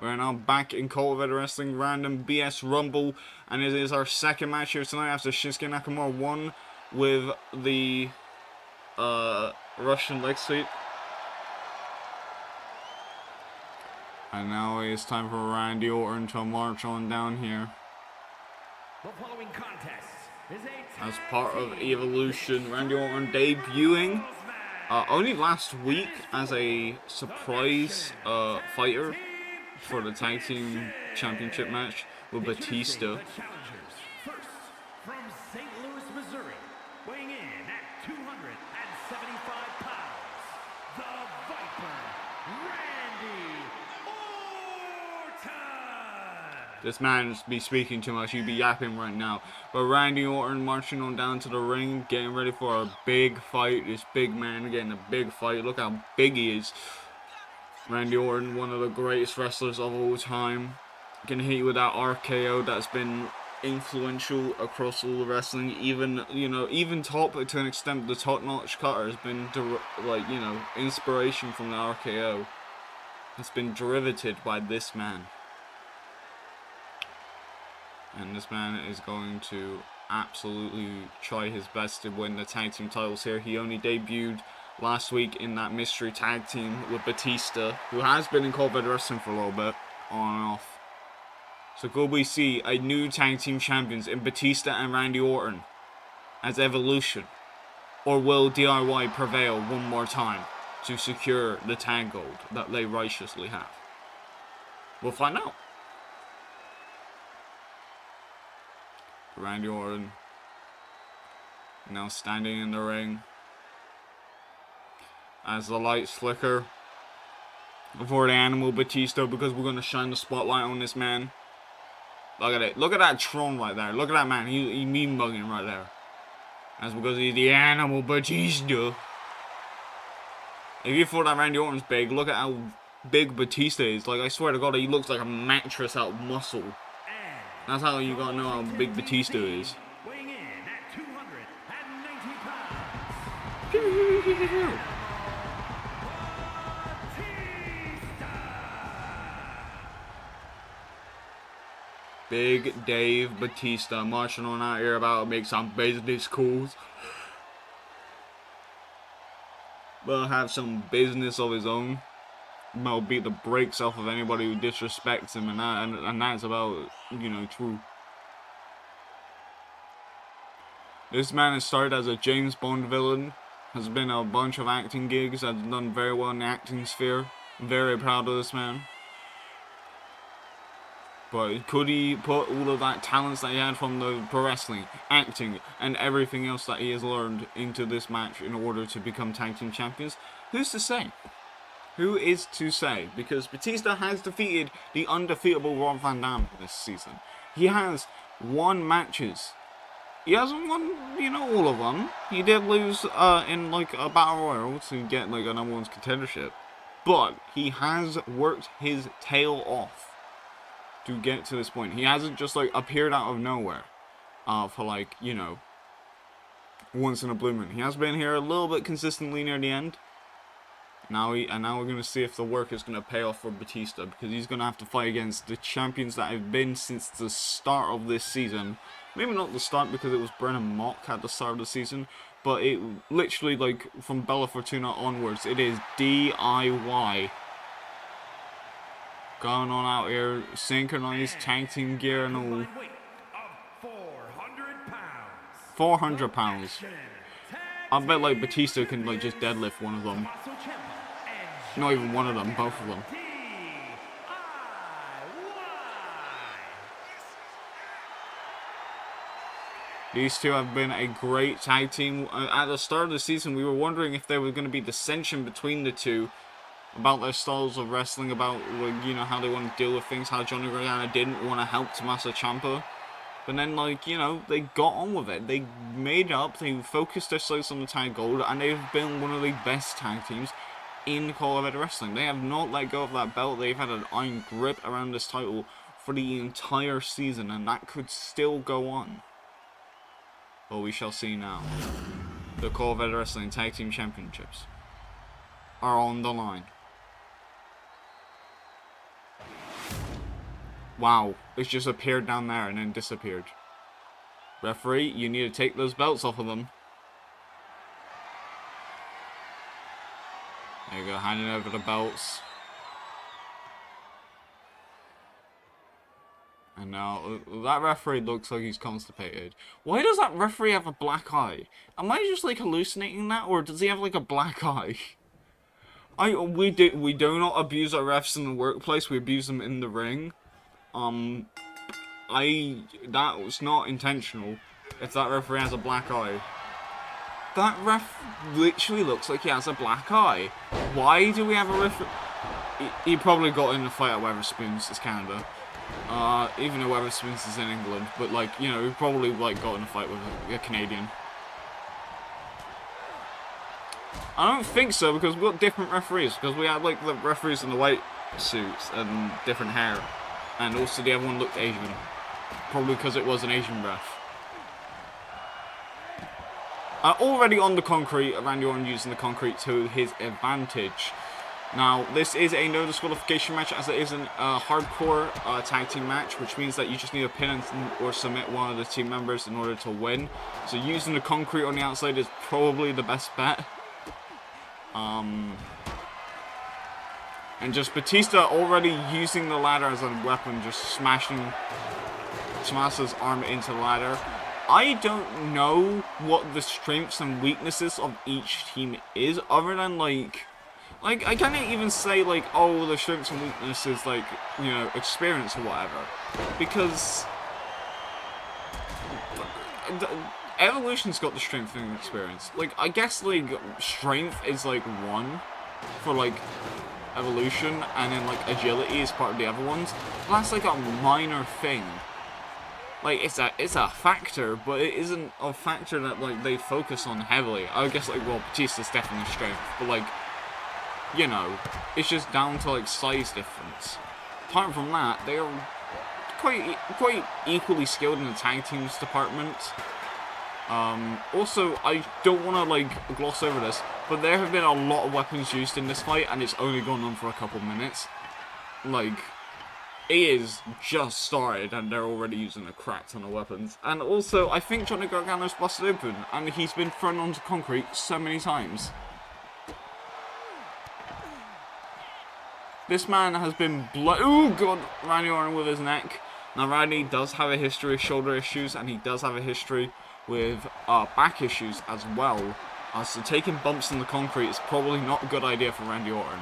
We're now back in COEW Wrestling Random BS Rumble, and it is our second match here tonight after Shinsuke Nakamura won with the Russian leg sweep. And now it's time for Randy Orton to march on down here. The following contest is as part of Evolution. Randy Orton debuting only last week as a surprise fighter for the Tag Team Championship match with Batista. First, from St. Louis, Missouri, weighing in at 275 pounds, the Viper, Randy Orton. This man be speaking too much, he'd be yapping right now. But Randy Orton marching on down to the ring, getting ready for a big fight. This big man getting a big fight. Look how big he is. Randy Orton, one of the greatest wrestlers of all time. Can hit you with that RKO that's been influential across all the wrestling. Even, even top to an extent, the top-notch cutter has been, inspiration from the RKO. It's been derivated by this man. And this man is going to absolutely try his best to win the tag team titles here. He only debuted last week in that mystery tag team with Batista, who has been in COEW Wrestling for a little bit, on and off. So could we see a new tag team champions in Batista and Randy Orton as Evolution? Or will DIY prevail one more time to secure the tag gold that they righteously have? We'll find out. Randy Orton now standing in the ring as the lights flicker for the Animal Batista, because we're going to shine the spotlight on this man. Look at it. Look at that Tron right there. Look at that man. He mean bugging right there. That's because he's the Animal Batista. If you thought that Randy Orton's big, look at how big Batista is. Like, I swear to God, he looks like a mattress out of muscle. That's how you gotta know how big Batista is. Weighing in at 290 pounds. Big Dave Batista marching on out here about to make some business calls. Will have some business of his own. Will beat the brakes off of anybody who disrespects him, and that's about, true. This man has started as a James Bond villain, has been a bunch of acting gigs, has done very well in the acting sphere. I'm very proud of this man. But could he put all of that talents that he had from the pro wrestling, acting, and everything else that he has learned into this match in order to become tag team champions? Who's to say? Who is to say? Because Batista has defeated the undefeatable Rob Van Dam this season. He has won matches. He hasn't won, all of them. He did lose in a battle royal to get a number one's contendership. But he has worked his tail off to get to this point. He hasn't just appeared out of nowhere for once in a blue moon. He has been here a little bit consistently near the end. Now we're going to see if the work is going to pay off for Batista, because he's going to have to fight against the champions that have been since the start of this season. Maybe not the start, because it was Brennan Mock at the start of the season, but it literally, from Bella Fortuna onwards, it is DIY. Going on out here, synchronized tag team gear and all. 400 pounds. I bet Batista can just deadlift one of them. Not even one of them, both of them. These two have been a great tag team. At the start of the season, we were wondering if there was going to be dissension between the two about their styles of wrestling, about how they want to deal with things, how Johnny Gargano didn't want to help Tommaso Ciampa. But then, they got on with it. They made up, they focused their sights on the tag gold, and they've been one of the best tag teams in COEW Wrestling. They have not let go of that belt. They've had an iron grip around this title for the entire season, and that could still go on. But we shall see now. The COEW Wrestling Tag Team Championships are on the line. Wow, it's just appeared down there and then disappeared. Referee, you need to take those belts off of them. There you go, handing over the belts. And now, that referee looks like he's constipated. Why does that referee have a black eye? Am I just, like, hallucinating that? Or does he have, like, a black eye? We do not abuse our refs in the workplace. We abuse them in the ring. That was not intentional. If that referee has a black eye. That ref literally looks like he has a black eye. Why do we have a referee? He probably got in a fight at Wetherspoons, it's Canada. Even though Wetherspoons is in England, but like, you know, he probably like got in a fight with a Canadian. I don't think so, because we've got different referees, because we had like the referees in the white suits and different hair, and also the other one looked Asian, probably because it was an Asian ref. Already on the concrete, Randy Orton using the concrete to his advantage. Now, this is a no disqualification match, as it is a hardcore tag team match, which means that you just need to pin or submit one of the team members in order to win. So using the concrete on the outside is probably the best bet. And just Batista already using the ladder as a weapon, just smashing Tommaso's arm into the ladder. I don't know what the strengths and weaknesses of each team is, other than like I can't even say like, oh, the strengths and weaknesses, like, you know, experience or whatever, because Evolution's got the strength and experience. Like, I guess like strength is like one for like Evolution, and then like agility is part of the other ones. But that's like a minor thing. Like, it's a factor, but it isn't a factor that like they focus on heavily. I guess like, well, Batista's definitely strength, but like, you know, it's just down to like size difference. Apart from that, they are quite equally skilled in the tag teams department. Also, I don't want to like gloss over this, but there have been a lot of weapons used in this fight, and it's only gone on for a couple minutes. Like, it is just started, and they're already using a crap ton of weapons. And also, I think Johnny Gargano's busted open, and he's been thrown onto concrete so many times. This man has been oh god, Randy Orton with his neck. Now Randy does have a history of shoulder issues, and he does have a history with back issues as well. So taking bumps in the concrete is probably not a good idea for Randy Orton.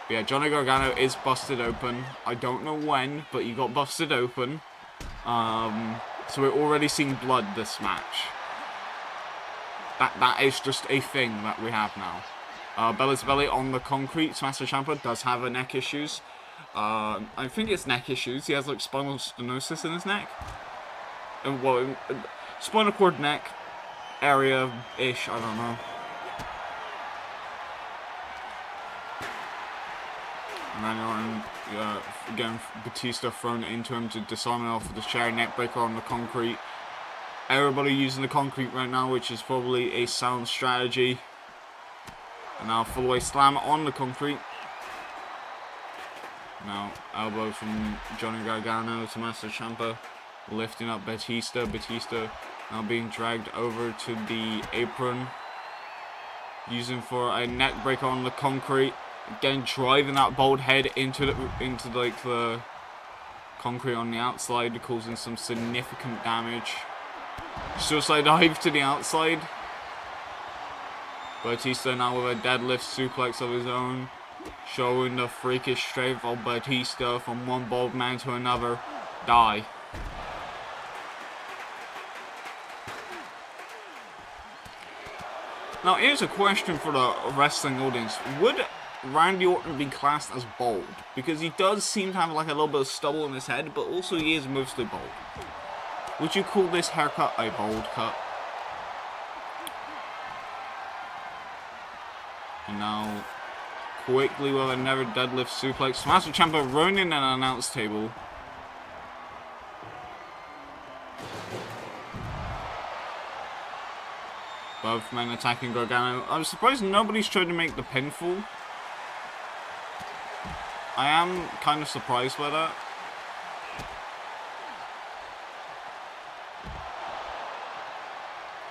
But yeah, Johnny Gargano is busted open. I don't know when, but he got busted open. So we're already seeing blood this match. That is just a thing that we have now. Belly to belly on the concrete. Tommaso Ciampa does have a neck issues. I think it's neck issues. He has like spinal stenosis in his neck. Well, spinal cord neck area-ish, I don't know. And then again, Batista thrown into him to disarm him off with the chair, neckbreaker on the concrete. Everybody using the concrete right now, which is probably a sound strategy. And now full away slam on the concrete. Now elbow from Johnny Gargano, Tommaso Ciampa lifting up Batista. Batista now being dragged over to the apron, using for a neck breaker on the concrete. Again, driving that bald head into the concrete on the outside, causing some significant damage. Suicide dive to the outside. Batista now with a deadlift suplex of his own, showing the freakish strength of Batista from one bald man to another. Die. Now here's a question for the wrestling audience. Would Randy Orton be classed as bald? Because he does seem to have like a little bit of stubble in his head, but also he is mostly bald. Would you call this haircut a bald cut? And now, quickly with another deadlift suplex. Tommaso Ciampa running an announce table. Both men attacking Gargano. I'm surprised nobody's tried to make the pinfall. I am kind of surprised by that.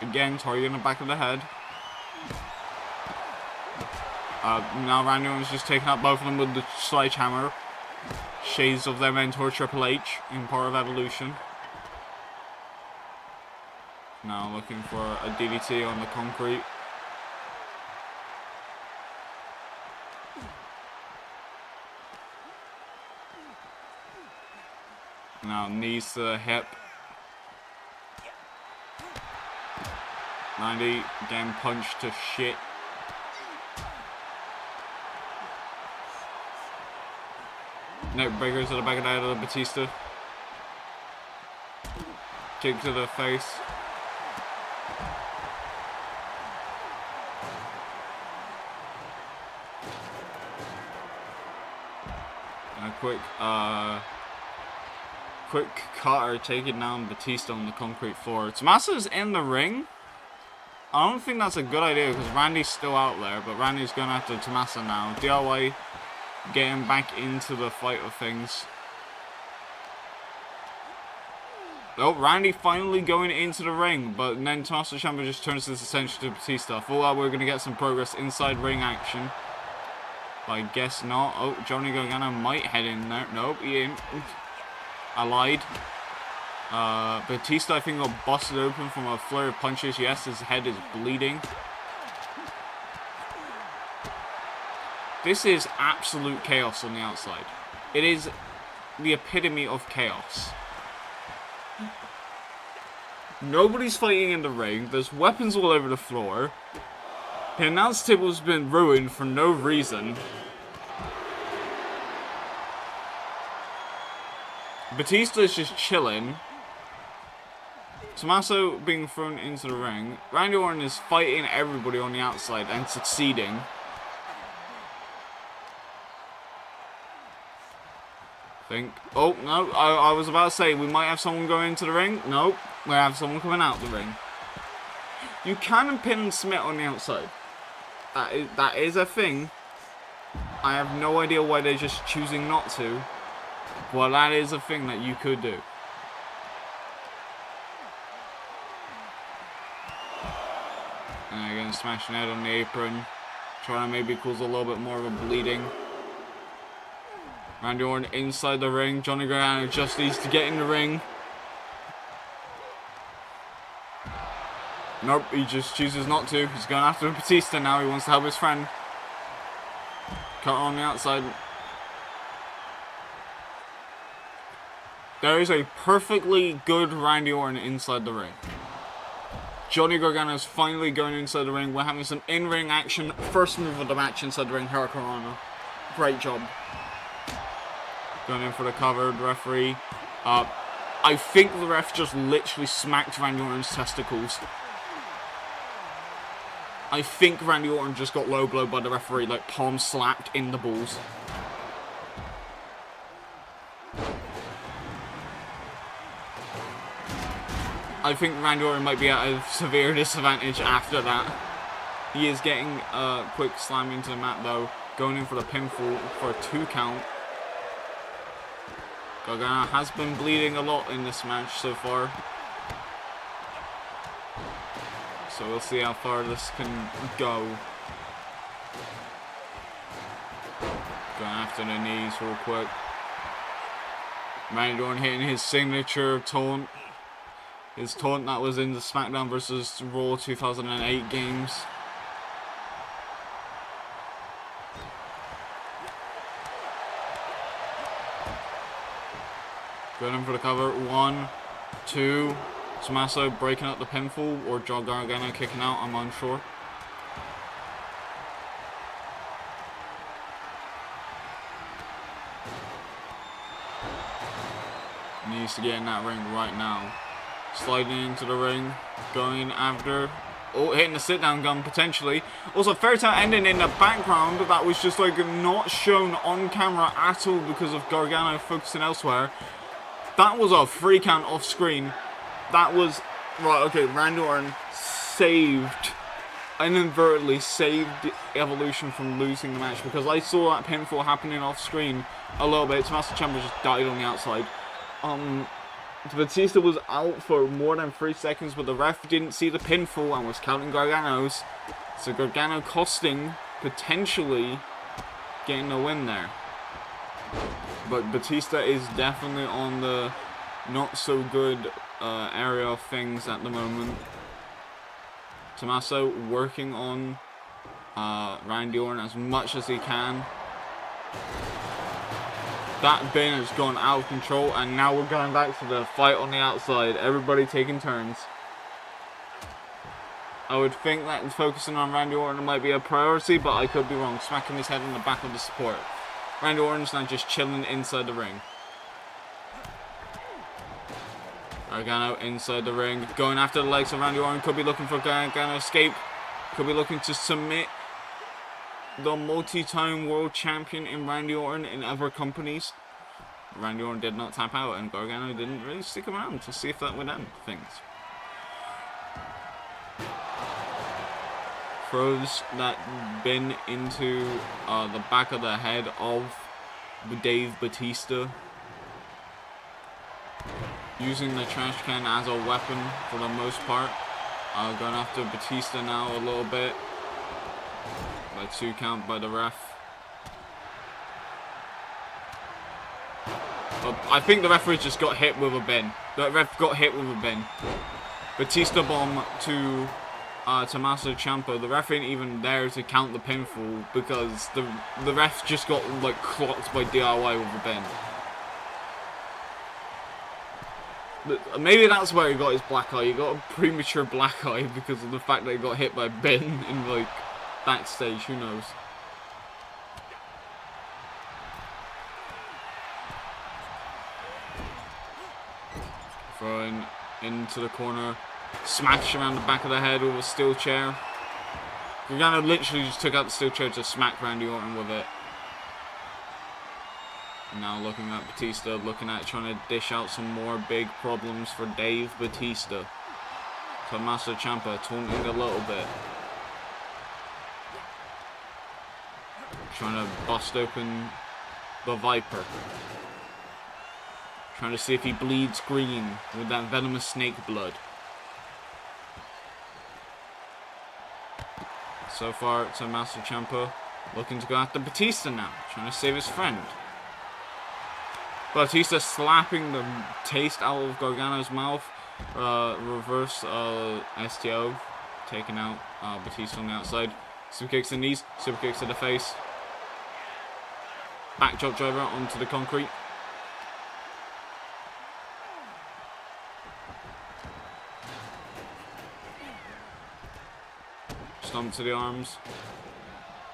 Again, targeting the back of the head. Now Randy Orton's just taking out both of them with the sledgehammer. Shades of their mentor Triple H in Part of Evolution. Now looking for a DDT on the concrete. Now knees to the hip. Randy getting punched to shit. Neck breakers to the back of the head of Batista. Kick to the face. And a quick cutter taking down Batista on the concrete floor. Tommaso's in the ring. I don't think that's a good idea because Randy's still out there, but Randy's going after Tommaso now. DIY getting back into the fight of things. Oh, Randy finally going into the ring, but then Tommaso Ciampa just turns his attention to Batista. I thought we were going to get some progress inside ring action, but I guess not. Oh, Johnny Gargano might head in there. Nope, he didn't. I lied. Batista, I think, got busted open from a flurry of punches. Yes, his head is bleeding. This is absolute chaos on the outside. It is the epitome of chaos. Nobody's fighting in the ring. There's weapons all over the floor. The announce table's been ruined for no reason. Batista is just chilling. Tommaso being thrown into the ring. Randy Orton is fighting everybody on the outside and succeeding. Oh, no, I was about to say, we might have someone going into the ring. Nope, we have someone coming out the ring. You can pin Smith on the outside. That is a thing. I have no idea why they're just choosing not to. But that is a thing that you could do. And again, smashing head on the apron. Trying to maybe cause a little bit more of a bleeding. Randy Orton inside the ring. Johnny Gargano just needs to get in the ring. Nope, he just chooses not to. He's going after Batista now. He wants to help his friend. Cut on the outside. There is a perfectly good Randy Orton inside the ring. Johnny Gargano is finally going inside the ring. We're having some in-ring action. First move of the match inside the ring. Hurricanrana. Great job. Going in for the cover, the referee. I think the ref just literally smacked Randy Orton's testicles. I think Randy Orton just got low blow by the referee, like palm slapped in the balls. I think Randy Orton might be at a severe disadvantage after that. He is getting a quick slam into the mat though. Going in for the pinfall for a 2 count. Gargano has been bleeding a lot in this match so far. So we'll see how far this can go. Going after the knees real quick. Randy Orton hitting his signature taunt. His taunt that was in the SmackDown vs. Raw 2008 games. Going in for the cover. 1, 2. Tommaso breaking up the pinfall or John Gargano kicking out. I'm unsure. Needs to get in that ring right now. Sliding into the ring. Going after. Oh, hitting the sit-down gun potentially. Also, fairy tale ending in the background that was just like not shown on camera at all because of Gargano focusing elsewhere. That was a 3 count off screen. That was right. Okay, Randy Orton inadvertently saved Evolution from losing the match because I saw that pinfall happening off screen a little bit. Tommaso Ciampa just died on the outside. Batista was out for more than 3 seconds, but the ref didn't see the pinfall and was counting Gargano's. So Gargano costing, potentially, getting the win there. But Batista is definitely on the not so good area of things at the moment. Tommaso working on Randy Orton as much as he can. That bin has gone out of control, and now we're going back to the fight on the outside. Everybody taking turns. I would think that focusing on Randy Orton might be a priority, but I could be wrong. Smacking his head on the back of the support. Randy Orton's now just chilling inside the ring. Gargano inside the ring, going after the legs of Randy Orton. Could be looking for Gargano escape. Could be looking to submit the multi-time world champion in Randy Orton in other companies. Randy Orton did not tap out, and Gargano didn't really stick around to see if that would end things. Throws that bin into the back of the head of Dave Batista. Using the trash can as a weapon for the most part. Going after Batista now a little bit. By 2 count by the ref. But I think the referee just got hit with a bin. The ref got hit with a bin. Batista bomb to Tommaso Ciampa. The ref ain't even there to count the pinfall because the ref just got like clocked by DIY with a bin. Maybe that's where he got his black eye. He got a premature black eye because of the fact that he got hit by a bin in like backstage. Who knows? Throwing into the corner, smash around the back of the head with a steel chair. Gargano literally just took out the steel chair to smack Randy Orton with it. Now looking at Batista, looking at trying to dish out some more big problems for Dave Batista. Tommaso Ciampa taunting a little bit. Trying to bust open the Viper. Trying to see if he bleeds green with that venomous snake blood. So far, Tommaso Ciampa looking to go after Batista now. Trying to save his friend. Batista slapping the taste out of Gargano's mouth. Reverse STO. Taking out Batista on the outside. Super kicks to the knees. Super kicks to the face. Backdrop driver onto the concrete. Stomp to the arms.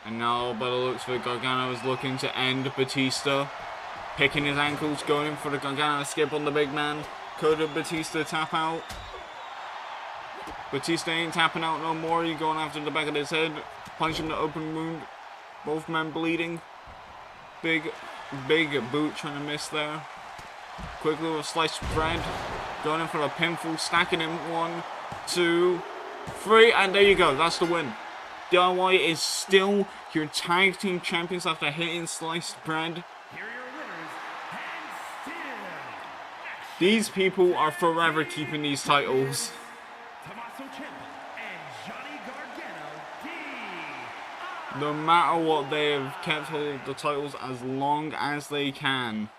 And now, by the looks of it, Gargano is looking to end Batista. Picking his ankles, going in for the Gargano skip on the big man. Could Batista tap out? Batista ain't tapping out no more. He's going after the back of his head. Punching the open wound. Both men bleeding. Big boot trying to miss there. Quickly with a sliced bread. Going in for a pinfall. Stacking him. 1, 2, 3. And there you go. That's the win. DIY is still your tag team champions after hitting sliced bread. These people are forever keeping these titles. No matter what, they have kept hold of the titles as long as they can.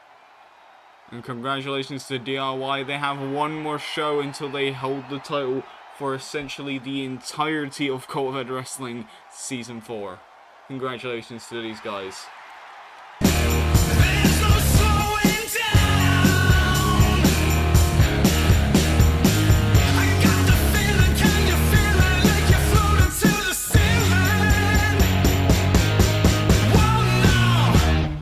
And congratulations to DIY. They have one more show until they hold the title for essentially the entirety of COEW Wrestling Season 4. Congratulations to these guys.